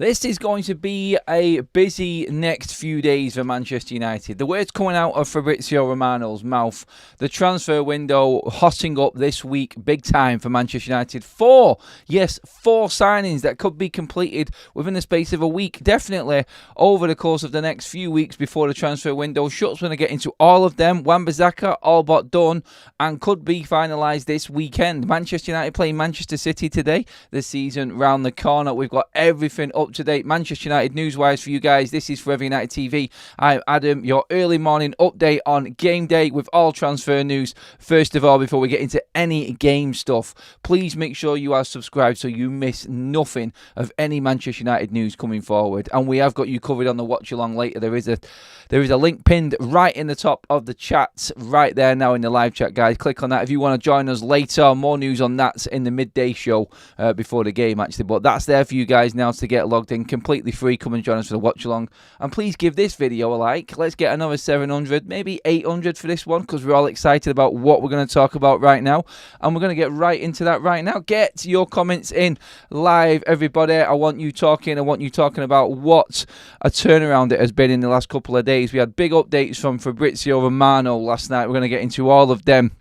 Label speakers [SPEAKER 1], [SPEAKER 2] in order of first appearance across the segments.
[SPEAKER 1] This is going to be a busy next few days for Manchester United. The words coming out of Fabrizio Romano's mouth, the transfer window hotting up this week big time for Manchester United. Four signings that could be completed within the space of a week. Definitely over the course of the next few weeks before the transfer window shuts. We're going to get into all of them. Wan-Bissaka, all but done and could be finalised this weekend. Manchester United playing Manchester City today. The season round the corner. We've got everything up to date Manchester United news-wise for you guys. This is Forever United TV. I'm Adam, your early morning update on game day with all transfer news. First of all, before we get into any game stuff, please make sure you are subscribed so you miss nothing of any Manchester United news coming forward. And we have got you covered on the watch along later. There is a link pinned right in the top of the chat, right there now in the live chat, guys. Click on that if you want to join us later. More news on that in the midday show before the game, actually. But that's there for you guys now to get logged in, completely free. Come and join us for the watch along, and please give this video a like. Let's get another 700, maybe 800 for this one, because we're all excited about what we're going to talk about right now, and we're going to get right into that right now. Get your comments in live, everybody. I want you talking about what a turnaround it has been in the last couple of days. We had big updates from Fabrizio Romano last night. We're going to get into all of them.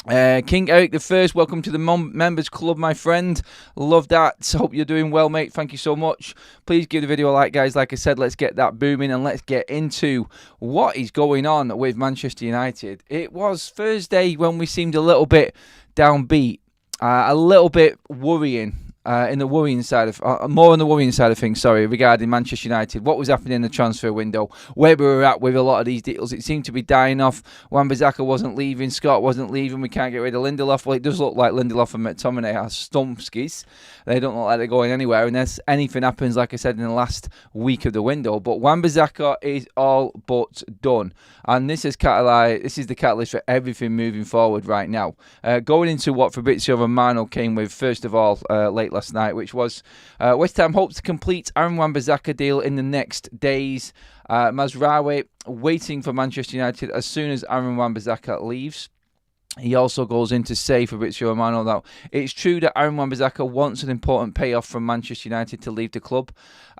[SPEAKER 1] King Eric the First, welcome to the members club, my friend. Love that. Hope you're doing well, mate. Thank you so much. Please give the video a like, guys. Like I said, let's get that booming and let's get into what is going on with Manchester United. It was Thursday when we seemed a little bit downbeat, a little bit worrying. More on the worrying side of things, regarding Manchester United. What was happening in the transfer window, where we were at with a lot of these deals. It seemed to be dying off. Wan-Bissaka wasn't leaving, Scott wasn't leaving, we can't get rid of Lindelof. Well, it does look like Lindelof and McTominay are stumpskis. They don't look like they're going anywhere unless anything happens, like I said, in the last week of the window. But Wan-Bissaka is all but done. And this is the catalyst for everything moving forward right now. Going into what Fabrizio Romano came with, first of all, late last night, which was West Ham hopes to complete Aaron Wan-Bissaka deal in the next days. Mazraoui waiting for Manchester United as soon as Aaron Wan-Bissaka leaves. He also goes in to say, Fabrizio Romano, that it's true that Aaron Wan-Bissaka wants an important payoff from Manchester United to leave the club,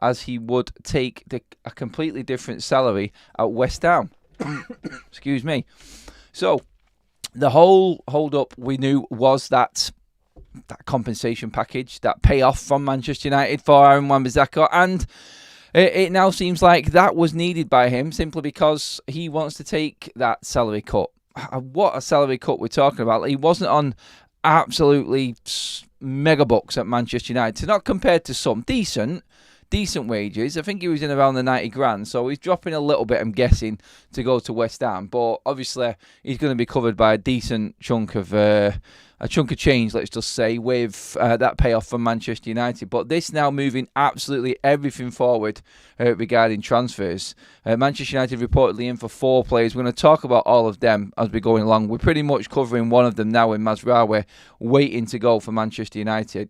[SPEAKER 1] as he would take a completely different salary at West Ham. Excuse me. So the whole hold-up we knew was that compensation package, that payoff from Manchester United for Aaron Wan-Bissaka, and it now seems like that was needed by him simply because he wants to take that salary cut. What a salary cut we're talking about. He wasn't on absolutely mega bucks at Manchester United, not compared to some decent wages. I think he was in around the 90 grand, so he's dropping a little bit, I'm guessing, to go to West Ham. But obviously he's going to be covered by a decent chunk of change, let's just say, with that payoff from Manchester United. But this now moving absolutely everything forward regarding transfers. Manchester United reportedly in for 4 players. We're going to talk about all of them as we're going along. We're pretty much covering one of them now in Mazraoui, waiting to go for Manchester United.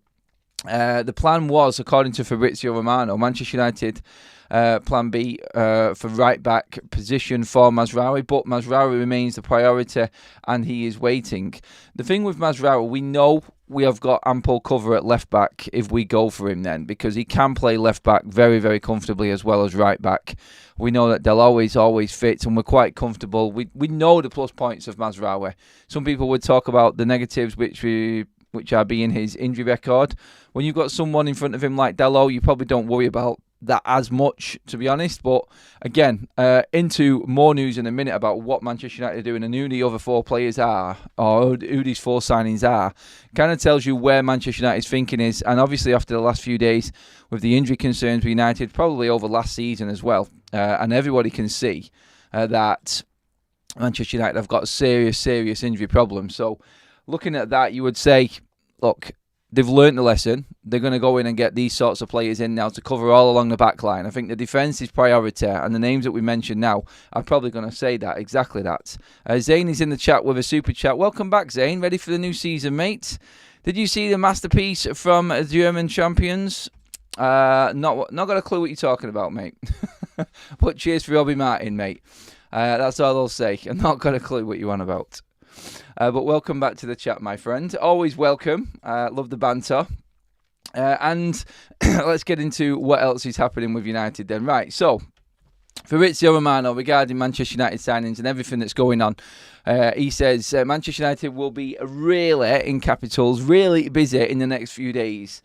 [SPEAKER 1] The plan was, according to Fabrizio Romano, Manchester United plan B for right back position for Mazraoui, but Mazraoui remains the priority and he is waiting. The thing with Mazraoui, we know we have got ample cover at left back if we go for him then, because he can play left back very, very comfortably as well as right back. We know that they'll always fit, and we're quite comfortable. We know the plus points of Mazraoui. Some people would talk about the negatives, which are being his injury record. When you've got someone in front of him like Dalot, you probably don't worry about that as much, to be honest. But again, into more news in a minute about what Manchester United are doing and who the other 4 players are, or who these 4 signings are, kind of tells you where Manchester United's thinking is. And obviously after the last few days with the injury concerns with United, probably over last season as well, and everybody can see that Manchester United have got serious injury problems. So looking at that, you would say, look, they've learnt the lesson. They're going to go in and get these sorts of players in now to cover all along the back line. I think the defence is priority, and the names that we mentioned now are probably going to say that, exactly that. Zane is in the chat with a super chat. Welcome back, Zane. Ready for the new season, mate? Did you see the masterpiece from German champions? Not got a clue what you're talking about, mate. But cheers for Robbie Martin, mate. That's all I'll say. I've not got a clue what you're on about. But welcome back to the chat, my friend. Always welcome. Love the banter. And let's get into what else is happening with United then. Right, so Fabrizio Romano regarding Manchester United signings and everything that's going on. He says Manchester United will be really, in capitals, really busy in the next few days.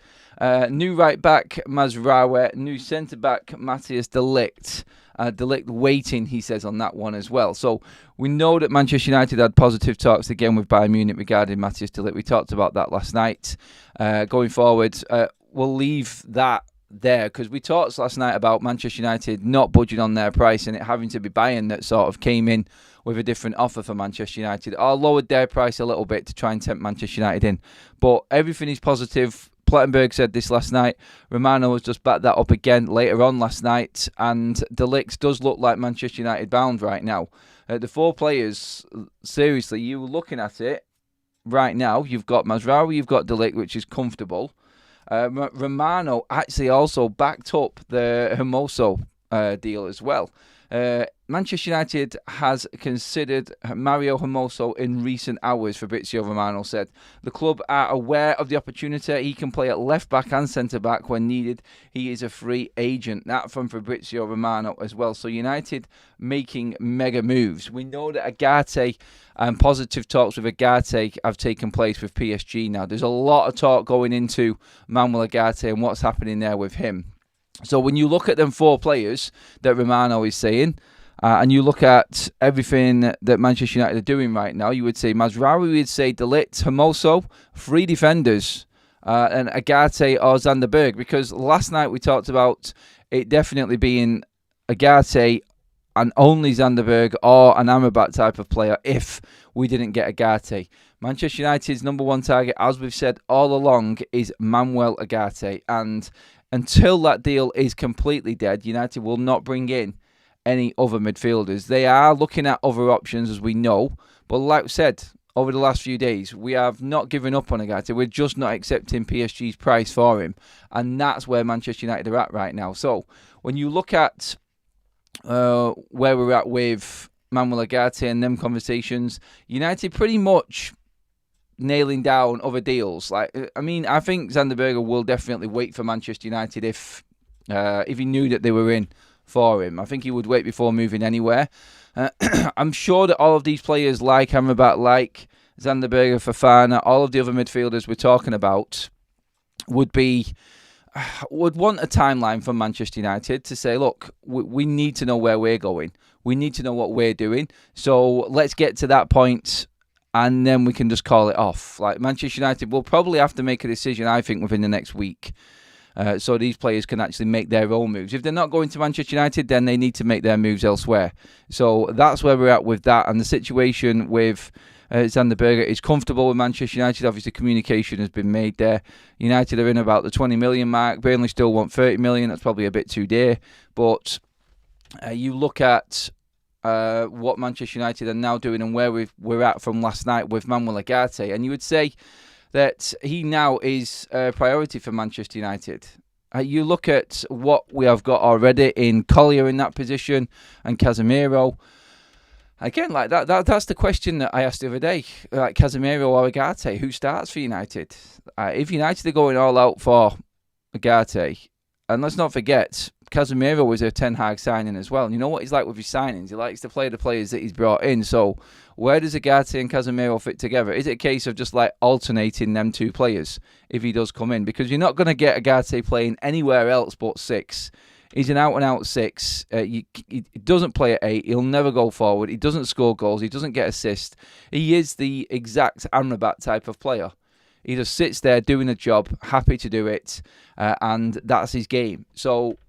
[SPEAKER 1] New right back Mazraoui, new centre back Matthias de Ligt. De Ligt waiting, he says, on that one as well. So we know that Manchester United had positive talks again with Bayern Munich regarding Matthias de Ligt. We talked about that last night. Going forward, we'll leave that there because we talked last night about Manchester United not budging on their price and it having to be Bayern that sort of came in with a different offer for Manchester United, or lowered their price a little bit to try and tempt Manchester United in. But everything is positive. Plettenberg said this last night. Romano has just backed that up again later on last night, and De Ligt does look like Manchester United bound right now. The four players, seriously, you were looking at it right now. You've got Mazraoui, you've got De Ligt, which is comfortable. Romano actually also backed up the Hermoso deal as well. Manchester United has considered Mario Hermoso in recent hours, Fabrizio Romano said. The club are aware of the opportunity. He can play at left-back and centre-back when needed. He is a free agent. That from Fabrizio Romano as well. So United making mega moves. We know that Ugarte and positive talks with Ugarte have taken place with PSG now. There's a lot of talk going into Manuel Ugarte and what's happening there with him. So when you look at them four players that Romano is saying, and you look at everything that Manchester United are doing right now, you would say Mazraoui, we would say De Ligt, Hermoso, three defenders, and Ugarte or Zanderberg. Because last night we talked about it definitely being Ugarte and only Zanderberg or an Amrabat type of player if we didn't get Ugarte. Manchester United's number one target, as we've said all along, is Manuel Ugarte. And until that deal is completely dead, United will not bring in any other midfielders. They are looking at other options, as we know. But like I said, over the last few days, we have not given up on Ugarte. We're just not accepting PSG's price for him. And that's where Manchester United are at right now. So when you look at where we're at with Manuel Ugarte and them conversations, United pretty much nailing down other deals. I think Zanderberger will definitely wait for Manchester United if he knew that they were in for him. I think he would wait before moving anywhere. I'm sure that all of these players like Amrabat, like Zanderberger, Fofana, all of the other midfielders we're talking about would want a timeline from Manchester United to say, look, we need to know where we're going. We need to know what we're doing. So let's get to that point and then we can just call it off. Like Manchester United will probably have to make a decision, I think, within the next week. So these players can actually make their own moves. If they're not going to Manchester United, then they need to make their moves elsewhere. So that's where we're at with that. And the situation with Zanderberger is comfortable with Manchester United. Obviously, communication has been made there. United are in about the 20 million mark. Burnley still want 30 million. That's probably a bit too dear. But you look at what Manchester United are now doing and where we're at from last night with Manuel Ugarte, and you would say that he now is a priority for Manchester United. You look at what we have got already in Collier in that position and Casemiro. Again, like that's the question that I asked the other day. Like Casemiro or Ugarte, who starts for United? If United are going all out for Ugarte, and let's not forget, Casemiro was a Ten Hag signing as well. And you know what he's like with his signings? He likes to play the players that he's brought in. So where does Ugarte and Casemiro fit together? Is it a case of just like alternating them two players if he does come in? Because you're not going to get Ugarte playing anywhere else but 6. He's an out-and-out 6. He doesn't play at 8. He'll never go forward. He doesn't score goals. He doesn't get assists. He is the exact Amrabat type of player. He just sits there doing a job, happy to do it, and that's his game. So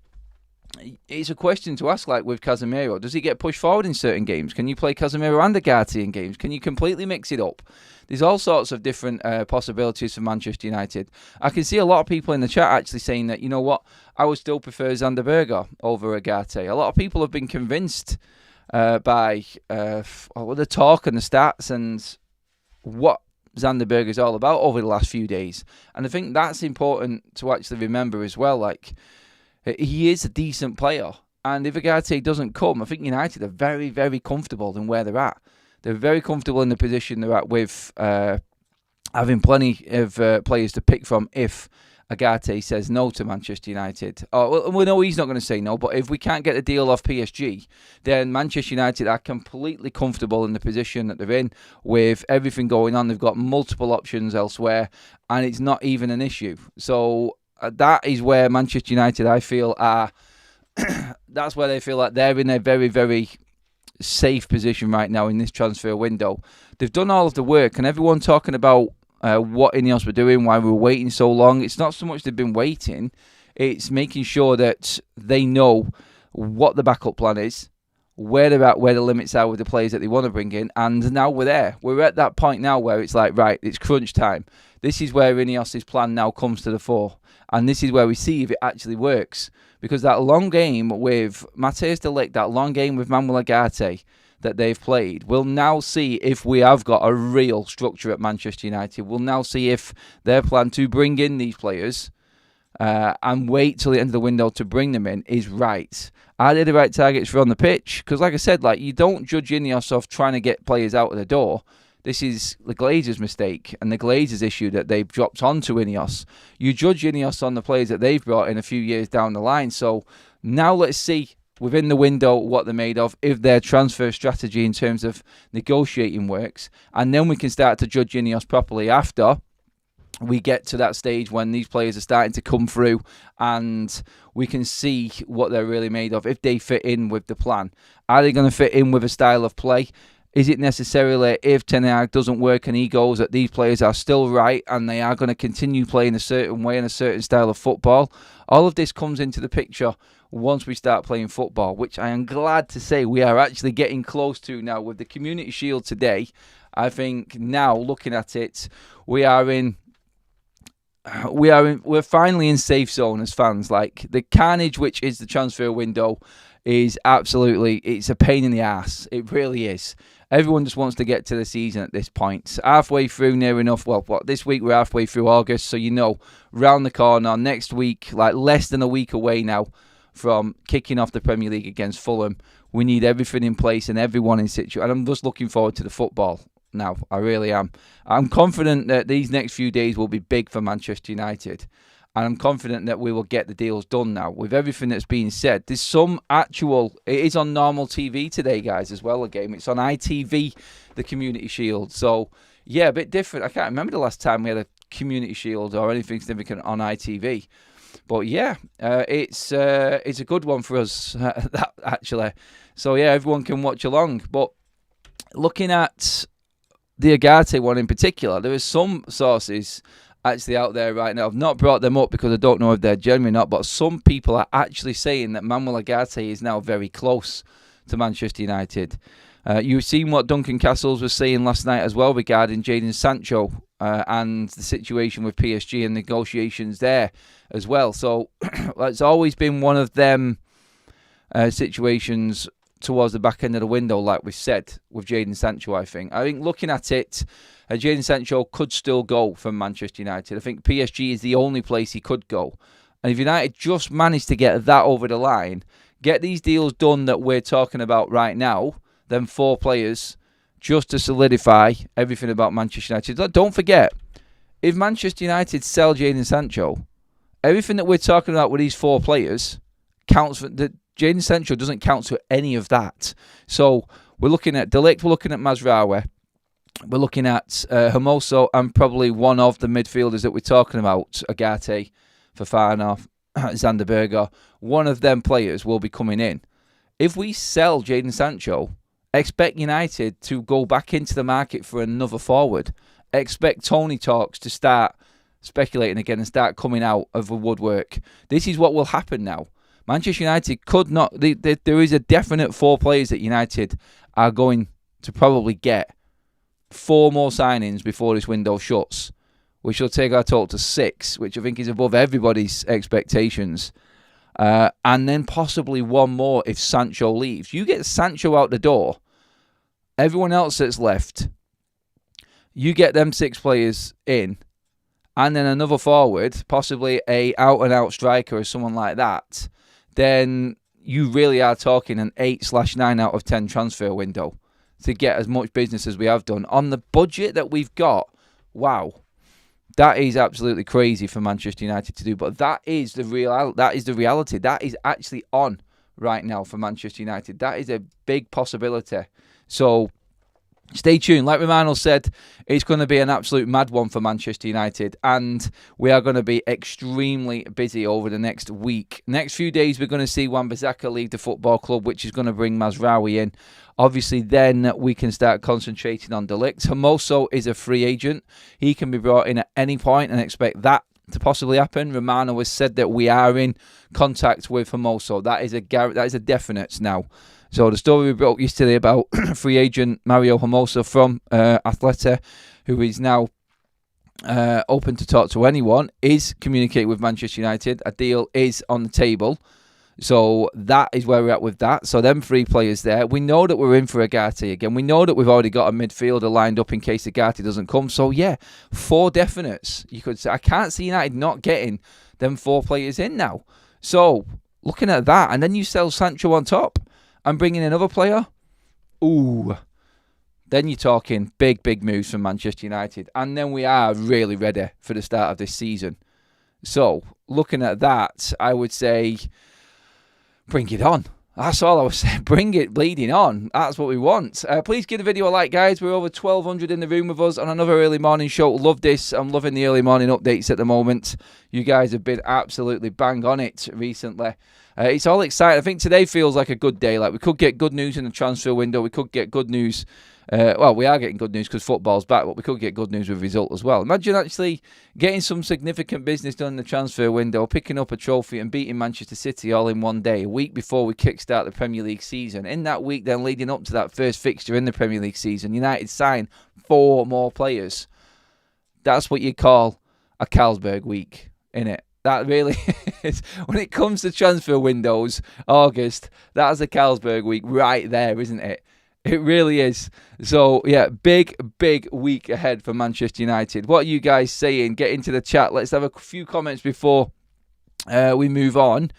[SPEAKER 1] it's a question to ask, like with Casemiro. Does he get pushed forward in certain games? Can you play Casemiro and Ugarte in games? Can you completely mix it up? There's all sorts of different possibilities for Manchester United. I can see a lot of people in the chat actually saying that, you know what, I would still prefer Zanderberger over Ugarte. A lot of people have been convinced by the talk and the stats and what Zanderberger is all about over the last few days. And I think that's important to actually remember as well. Like, he is a decent player. And if Ugarte doesn't come, I think United are very, very comfortable in where they're at. They're very comfortable in the position they're at with having plenty of players to pick from if Ugarte says no to Manchester United. Oh, we know he's not going to say no, but if we can't get the deal off PSG, then Manchester United are completely comfortable in the position that they're in with everything going on. They've got multiple options elsewhere, and it's not even an issue. So that is where Manchester United, I feel, are... that's where they feel like they're in a very, very safe position right now in this transfer window. They've done all of the work, and everyone talking about what Ineos were doing, why we were waiting so long. It's not so much they've been waiting, it's making sure that they know what the backup plan is, where they're at, where the limits are with the players that they want to bring in, and now we're there. We're at that point now where it's like, right, it's crunch time. This is where Ineos' plan now comes to the fore, and this is where we see if it actually works. Because that long game with Matthijs de Ligt, that long game with Manuel Ugarte that they've played, we'll now see if we have got a real structure at Manchester United. We'll now see if their plan to bring in these players and wait till the end of the window to bring them in is right. Are they the right targets for on the pitch? Because like I said, like, you don't judge Ineos off trying to get players out of the door. This is the Glazers' mistake and the Glazers' issue that they've dropped onto Ineos. You judge Ineos on the players that they've brought in a few years down the line. So now let's see within the window what they're made of, if their transfer strategy in terms of negotiating works. And then we can start to judge Ineos properly after we get to that stage when these players are starting to come through and we can see what they're really made of, if they fit in with the plan. Are they going to fit in with a style of play? Is it necessarily, if Ten Hag doesn't work and he goes, that these players are still right and they are going to continue playing a certain way and a certain style of football? All of this comes into the picture once we start playing football, which I am glad to say we are actually getting close to now with the Community Shield today. I think now, looking at it, we're finally in safe zone as fans. Like, the carnage which is the transfer window is absolutely, it's a pain in the ass. It really is. Everyone just wants to get to the season at this point. Halfway through, near enough. Well, this week we're halfway through August, so round the corner. Next week, like less than a week away now from kicking off the Premier League against Fulham. We need everything in place and everyone in situ. And I'm just looking forward to the football now. I really am. I'm confident that these next few days will be big for Manchester United. And I'm confident that we will get the deals done now. With everything that's been said, there's some actual... It is on normal TV today, guys, as well, the game. It's on ITV, the Community Shield. So, yeah, a bit different. I can't remember the last time we had a Community Shield or anything significant on ITV. But, yeah, it's a good one for us, that actually. So, yeah, everyone can watch along. But looking at the Ugarte one in particular, there are some sources actually out there right now. I've not brought them up because I don't know if they're genuine or not, but some people are actually saying that Manuel Ugarte is now very close to Manchester United. You've seen what Duncan Castles was saying last night as well regarding Jadon Sancho and the situation with PSG and negotiations there as well. So it's always been one of them situations towards the back end of the window, like we said, with Jadon Sancho, I think. Looking at it, Jadon Sancho could still go from Manchester United. I think PSG is the only place he could go. And if United just managed to get that over the line, get these deals done that we're talking about right now, then 4 players, just to solidify everything about Manchester United. Don't forget, if Manchester United sell Jadon Sancho, everything that we're talking about with these 4 players counts for... Jadon Sancho doesn't count to any of that. So we're looking at De Ligt, we're looking at Mazraoui, we're looking at Hermoso, and probably one of the midfielders that we're talking about, Ugarte, Fofana, Zander Berger. One of them players will be coming in. If we sell Jadon Sancho, expect United to go back into the market for another forward. Expect Tony talks to start speculating again and start coming out of the woodwork. This is what will happen now. Manchester United could not... There is a definite 4 players that United are going to probably get 4 more signings before this window shuts, which will take our total to 6, which I think is above everybody's expectations. And then possibly 1 more if Sancho leaves. You get Sancho out the door, everyone else that's left, you get them 6 players in, and then another forward, possibly a out-and-out striker or someone like that, then you really are talking an 8/9 out of 10 transfer window to get as much business as we have done. On the budget that we've got, wow, That is absolutely crazy for Manchester United to do, but that is the reality. That is actually on right now for Manchester United. That is a big possibility. So stay tuned. Like Romano said, it's going to be an absolute mad one for Manchester United, and we are going to be extremely busy over the next week. Next few days, we're going to see Wan-Bissaka leave the football club, which is going to bring Mazraoui in. Obviously, then we can start concentrating on the ligt. Hermoso is a free agent. He can be brought in at any point and expect that to possibly happen. Romano has said that we are in contact with Hermoso. That is a definite now. So the story we broke yesterday about free agent Mario Hermoso from Atleta, who is now open to talk to anyone, is communicating with Manchester United. A deal is on the table. So that is where we're at with that. So them 3 players there. We know that we're in for Ugarte again. We know that we've already got a midfielder lined up in case Ugarte doesn't come. So yeah, 4 definites. You could say, I can't see United not getting them 4 players in now. So looking at that, and then you sell Sancho on top and bring in another player. Ooh. Then you're talking big moves from Manchester United. And then we are really ready for the start of this season. So looking at that, I would say, bring it on. That's all I was saying. Bring it bleeding on. That's what we want. Please give the video a like, guys. We're over 1,200 in the room with us on another early morning show. Love this. I'm loving the early morning updates at the moment. You guys have been absolutely bang on it recently. It's all exciting. I think today feels like a good day. Like we could get good news in the transfer window. We could get good news. Well, we are getting good news because football's back, but we could get good news with result as well. Imagine actually getting some significant business done in the transfer window, picking up a trophy and beating Manchester City all in one day, a week before we kickstart the Premier League season. In that week then leading up to that first fixture in the Premier League season, United sign 4 more players. That's what you call a Carlsberg week, innit? That really is. When it comes to transfer windows, August, that's a Carlsberg week right there, isn't it? It really is. So, yeah, big week ahead for Manchester United. What are you guys saying? Get into the chat. Let's have a few comments before we move on.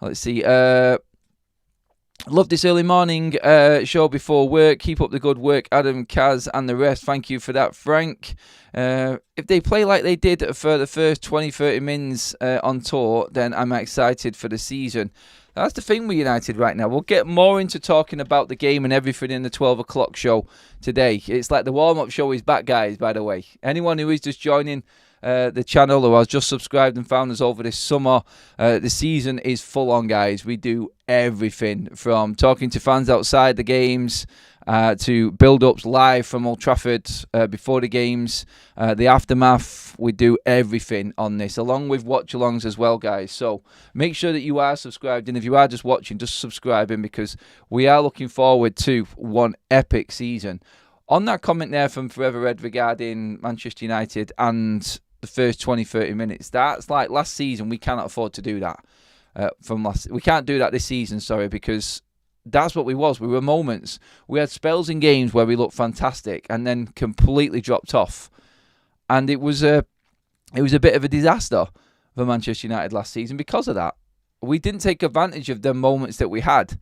[SPEAKER 1] Let's see. Love this early morning show before work. Keep up the good work, Adam, Kaz, and the rest. Thank you for that, Frank. If they play like they did for the first 20-30 minutes on tour, then I'm excited for the season. That's the thing with United right now. We'll get more into talking about the game and everything in the 12 o'clock show today. It's like the warm-up show is back, guys, by the way. Anyone who is just joining the channel or has just subscribed and found us over this summer, the season is full on, guys. We do everything from talking to fans outside the games to build-ups live from Old Trafford before the games, the aftermath. We do everything on this, along with watch-alongs as well, guys. So make sure that you are subscribed, and if you are just watching, just subscribe in, because we are looking forward to one epic season. On that comment there from Forever Red regarding Manchester United and the first 20-30 minutes, that's like last season. We cannot afford to do that. We can't do that this season, sorry, because that's what we was. We were moments. We had spells in games where we looked fantastic and then completely dropped off. And it was a bit of a disaster for Manchester United last season because of that. We didn't take advantage of the moments that we had.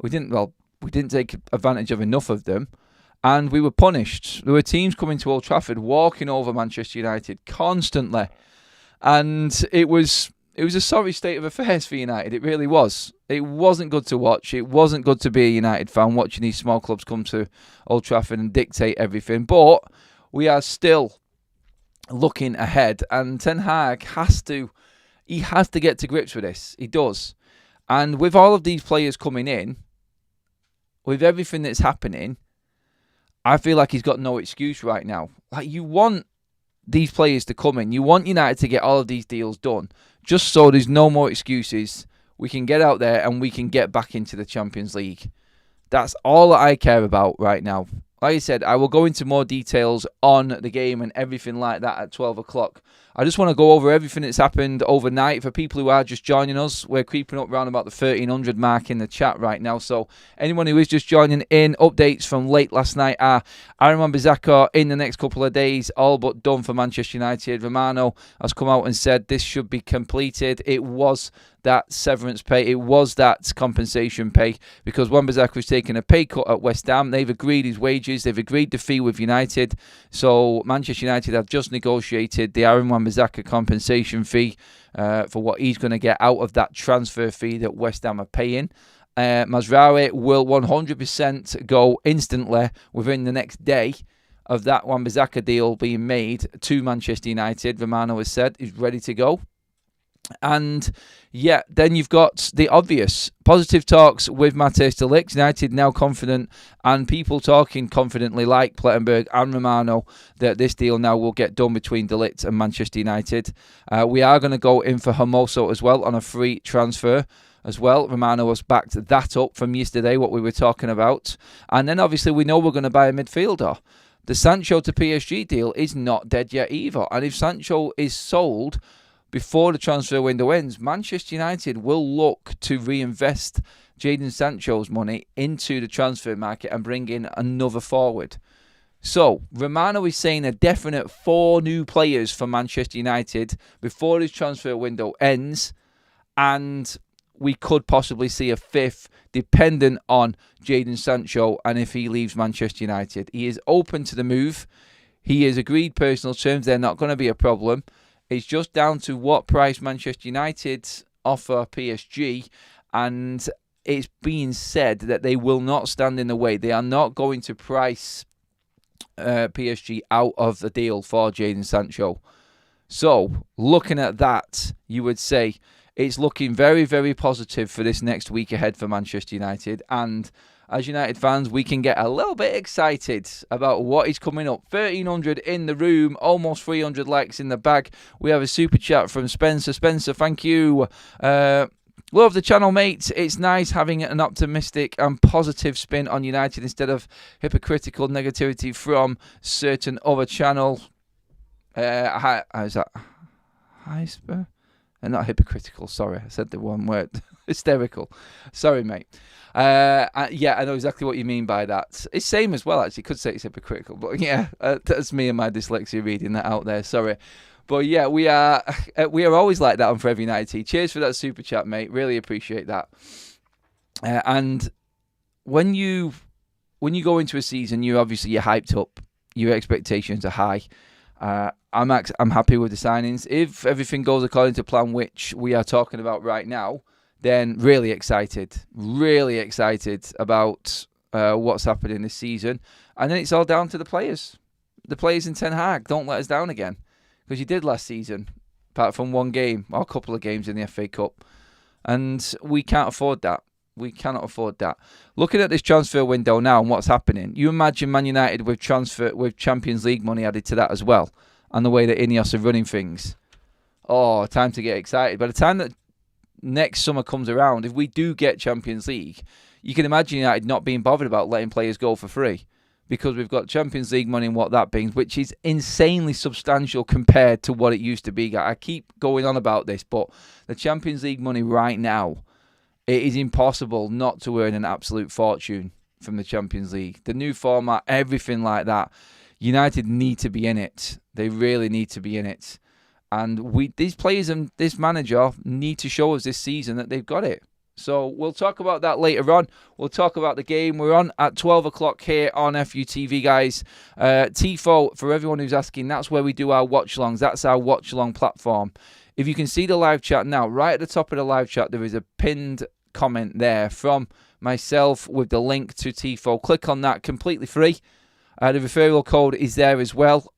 [SPEAKER 1] We didn't take advantage of enough of them. And we were punished. There were teams coming to Old Trafford, walking over Manchester United constantly. And it was a sorry state of affairs for United. It really was. It wasn't good to watch. It wasn't good to be a United fan watching these small clubs come to Old Trafford and dictate everything. But we are still looking ahead. And Ten Hag has to get to grips with this. He does. And with all of these players coming in, with everything that's happening, I feel like he's got no excuse right now. Like, you want these players to come in. You want United to get all of these deals done, just so there's no more excuses. We can get out there and we can get back into the Champions League. That's all that I care about right now. Like I said, I will go into more details on the game and everything like that at 12 o'clock. I just want to go over everything that's happened overnight. For people who are just joining us, we're creeping up around about the 1,300 mark in the chat right now. So anyone who is just joining in, updates from late last night are Wan-Bissaka in the next couple of days, all but done for Manchester United. Romano has come out and said this should be completed. It was that severance pay. It was that compensation pay, because Wan-Bissaka was taking a pay cut at West Ham. They've agreed his wages. They've agreed the fee with United. So Manchester United have just negotiated the Aaron Wan-Bissaka compensation fee for what he's going to get out of that transfer fee that West Ham are paying. Mazraoui will 100% go instantly within the next day of that Wan-Bissaka deal being made to Manchester United. Romano has said he's ready to go. And yeah, then you've got the obvious positive talks with Matthijs de Ligt. United now confident, and people talking confidently like Plettenberg and Romano that this deal now will get done between de Ligt and Manchester United. We are going to go in for Hermoso as well on a free transfer as well. Romano has backed that up from yesterday, what we were talking about. And then obviously we know we're going to buy a midfielder. The Sancho to PSG deal is not dead yet either. And if Sancho is sold before the transfer window ends, Manchester United will look to reinvest Jadon Sancho's money into the transfer market and bring in another forward. So, Romano is saying a definite 4 new players for Manchester United before this transfer window ends, and we could possibly see a 5th dependent on Jadon Sancho and if he leaves Manchester United. He is open to the move. He has agreed personal terms. They're not going to be a problem. It's just down to what price Manchester United offer PSG, and it's being said that they will not stand in the way. They are not going to price PSG out of the deal for Jadon Sancho. So, looking at that, you would say it's looking very, very positive for this next week ahead for Manchester United. And as United fans, we can get a little bit excited about what is coming up. 1,300 in the room, almost 300 likes in the bag. We have a super chat from Spencer. Spencer, thank you. Love the channel, mate. It's nice having an optimistic and positive spin on United instead of hypocritical negativity from certain other channels. How's that? Hyper? Not hypocritical, sorry. I said the one word. Hysterical. Sorry, mate. Yeah, I know exactly what you mean by that. It's same as well, actually. Could say it's hypocritical. But yeah, that's me and my dyslexia reading that out there. Sorry. But yeah, we are always like that on Forever United. Cheers for that super chat, mate. Really appreciate that. And when you go into a season, you're hyped up. Your expectations are high. I'm happy with the signings. If everything goes according to plan, which we are talking about right now, then really excited about what's happening this season. And then it's all down to the players. The players in Ten Hag. Don't let us down again, because you did last season, apart from one game or a couple of games in the FA Cup. And we can't afford that. We cannot afford that. Looking at this transfer window now and what's happening, you imagine Man United with Champions League money added to that as well, and the way that Ineos are running things. Oh, time to get excited. By the time that next summer comes around, if we do get Champions League, you can imagine United not being bothered about letting players go for free, because we've got Champions League money and what that brings, which is insanely substantial compared to what it used to be. I keep going on about this, but the Champions League money right now, it is impossible not to earn an absolute fortune from the Champions League. The new format, everything like that. United need to be in it. They really need to be in it. And these players and this manager need to show us this season that they've got it. So we'll talk about that later on. We'll talk about the game. We're on at 12 o'clock here on FUTV, guys. TIFO, for everyone who's asking, that's where we do our watch-alongs. That's our watch-along platform. If you can see the live chat now, right at the top of the live chat, there is a pinned comment there from myself with the link to TIFO. Click on that, completely free. The referral code is there as well.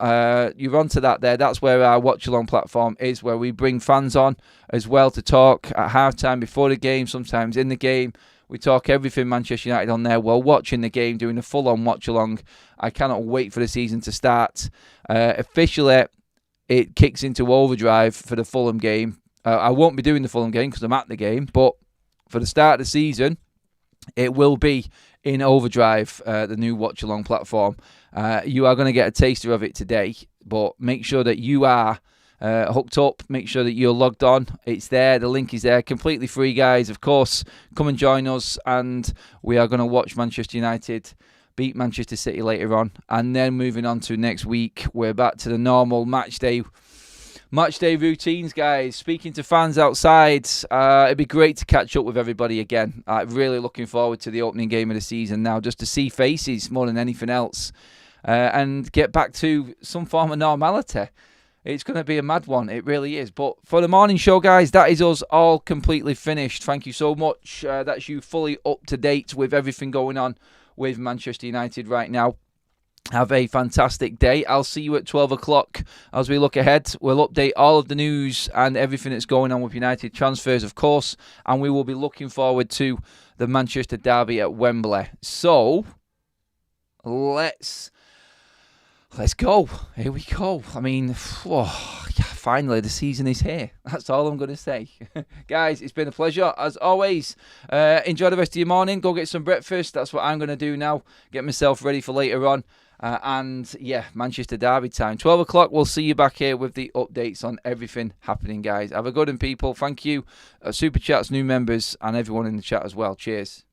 [SPEAKER 1] You're onto that there. That's where our watch-along platform is, where we bring fans on as well to talk at halftime, before the game, sometimes in the game. We talk everything Manchester United on there while watching the game, doing a full-on watch-along. I cannot wait for the season to start. Officially, it kicks into overdrive for the Fulham game. I won't be doing the Fulham game because I'm at the game, but for the start of the season, it will be in overdrive, the new watch-along platform. You are going to get a taster of it today, but make sure that you are hooked up. Make sure that you're logged on. It's there. The link is there. Completely free, guys. Of course, come and join us, and we are going to watch Manchester United beat Manchester City later on. And then moving on to next week, we're back to the normal match day Match day routines, guys. Speaking to fans outside, it'd be great to catch up with everybody again. Really looking forward to the opening game of the season now, just to see faces more than anything else, and get back to some form of normality. It's going to be a mad one. It really is. But for the morning show, guys, that is us all completely finished. Thank you so much. That's you fully up to date with everything going on with Manchester United right now. Have a fantastic day. I'll see you at 12 o'clock as we look ahead. We'll update all of the news and everything that's going on with United transfers, of course. And we will be looking forward to the Manchester derby at Wembley. So, let's go. Here we go. I mean, finally, the season is here. That's all I'm going to say. Guys, it's been a pleasure, as always. Enjoy the rest of your morning. Go get some breakfast. That's what I'm going to do now. Get myself ready for later on. And, yeah, Manchester derby time. 12 o'clock, we'll see you back here with the updates on everything happening, guys. Have a good one, people. Thank you. Super Chats, new members, and everyone in the chat as well. Cheers.